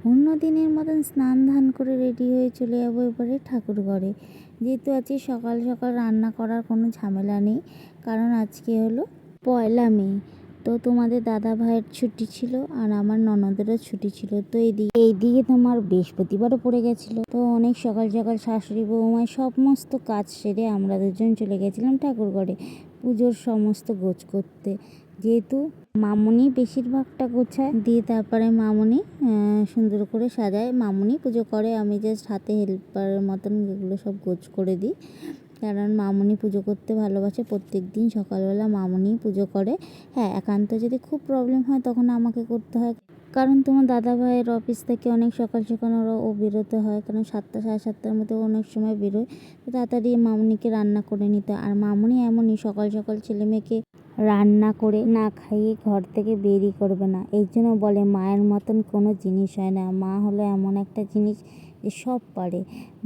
অন্য দিনের মতন স্নান ধান করে রেডি হয়ে চলে যাবো এবারে ঠাকুর ঘরে। যেহেতু আজকে সকাল সকাল রান্না করার কোনো ঝামেলা নেই, কারণ আজকে হলো 1 মে। তো তোমাদের দাদা ভাইয়ের ছুটি ছিল আর আমার ননদেরও ছুটি ছিল। তো এইদিকে তোমার বৃহস্পতিবারও পড়ে গেছিলো। তো অনেক সকাল সকাল শাশুড়ি বৌমায় সমস্ত কাজ সেরে আমরা দুজন চলে গেছিলাম ঠাকুর ঘরে পুজোর সমস্ত গোছ করতে। যেহেতু মামুনি বেশিরভাগটা গোছায় দিয়ে তারপরে মামুনি সুন্দর করে সাজায়, মামুনি পুজো করে, আমি জাস্ট হাতে হেল্পারের মতন এগুলো সব গোছ করে দিই। কারণ মামুনি পুজো করতে ভালোবাসে, প্রত্যেক দিন সকালবেলা মামুনি পুজো করে। হ্যাঁ, একান্ত যদি খুব প্রবলেম হয় তখন আমাকে করতে হয়, কারণ তোমার দাদা ভাইয়ের অফিস থেকে অনেক সকাল সকাল ও বেরোতে হয়, কারণ 7টা 7:30টার মধ্যে অনেক সময় বেরোয়। তো তাড়াতাড়ি মামুনিকে রান্না করে নিতে হয়। আর মামুনি এমনই সকাল সকাল ছেলে মেয়েকে রান্না করে না খাইয়ে ঘর থেকে বেরই করবে না। এই জন্য বলে মায়ের মতন কোনো জিনিস হয় না। মা হলো এমন একটা জিনিস যে সব পারে,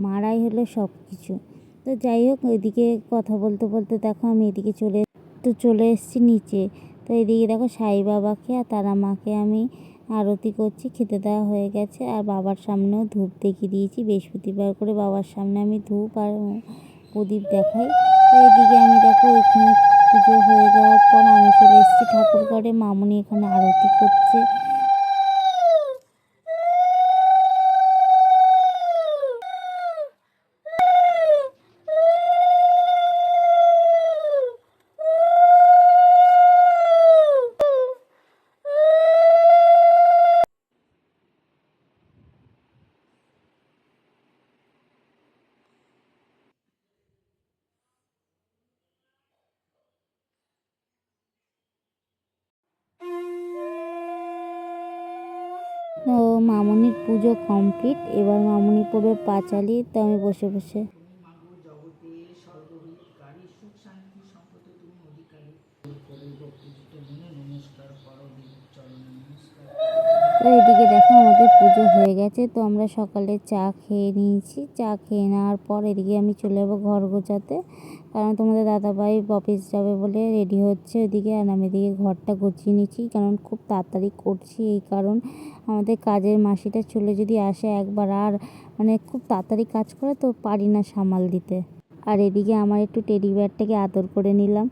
মারাই হলো সব কিছু। তো যাই হোক, ওইদিকে কথা বলতে বলতে দেখো আমি এদিকে চলে এসেছি নিচে। তো এদিকে দেখো সাই বাবাকে আর তারা মাকে আমি আরতি করছি, খেতে দেওয়া হয়ে গেছে। আর বাবার সামনেও ধূপ দেখিয়ে দিয়েছি, বৃহস্পতিবার করে বাবার সামনে আমি ধূপ আর প্রদীপ দেখাই। তো এদিকে আমি দেখো ওইখানে পুজো হয়ে যাওয়ার পর আমি চলে এসেছি ঠাকুর ঘরে, মামুনি এখানে আরতি করছে। তো মামুনির পুজো কমপ্লিট, এবার মামুনি পড়বে পাঁচালি। তো আমি বসে বসে তো এদিকে দেখো আমাদের পুজো হয়ে গেছে। তো আমরা সকালে চা খেয়ে নিয়েছি, চা খেয়ে নেওয়ার পর এদিকে আমি চলে যাবো ঘর গোছাতে, কারণ তোমাদের দাদাভাই অফিস যাবে বলে রেডি হচ্ছে ওইদিকে। আর আমি এদিকে ঘরটা গুছিয়ে নিচ্ছি, কারণ খুব তাড়াতাড়ি করছি। এই কারণ আমাদের কাজের মাসিটা চলে যদি আসে একবার, আর মানে খুব তাড়াতাড়ি কাজ করে তো পারি না সামাল দিতে। আর এদিকে আমার একটু টেডি বিয়ারটাকে আদর করে নিলাম।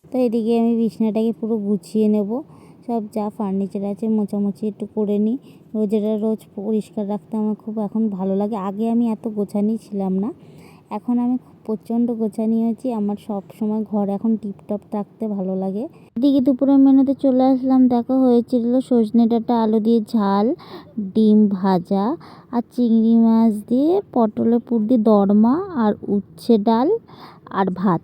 তো এদিকে আমি বিছানাটাকে পুরো গুছিয়ে নেব, সব যা ফার্নিচার আছে মোছামুছি একটু করে নিই। রোজ পরিষ্কার রাখতে আমার খুব এখন ভালো লাগে। আগে আমি এত গোছানি ছিলাম না, এখন আমি প্রচণ্ড গোছানি হয়েছি। আমার সব সময় ঘর এখন টিপটপ রাখতে ভালো লাগে। এদিকে দুপুরের মেনুতে চলে আসলাম। দেখো হয়েছিল সজনে ডাঁটা আলু দিয়ে ঝাল, ডিম ভাজা আর চিংড়ি মাছ দিয়ে পটলের পুর দিয়ে দরমা আর উচ্ছে ডাল আর ভাত।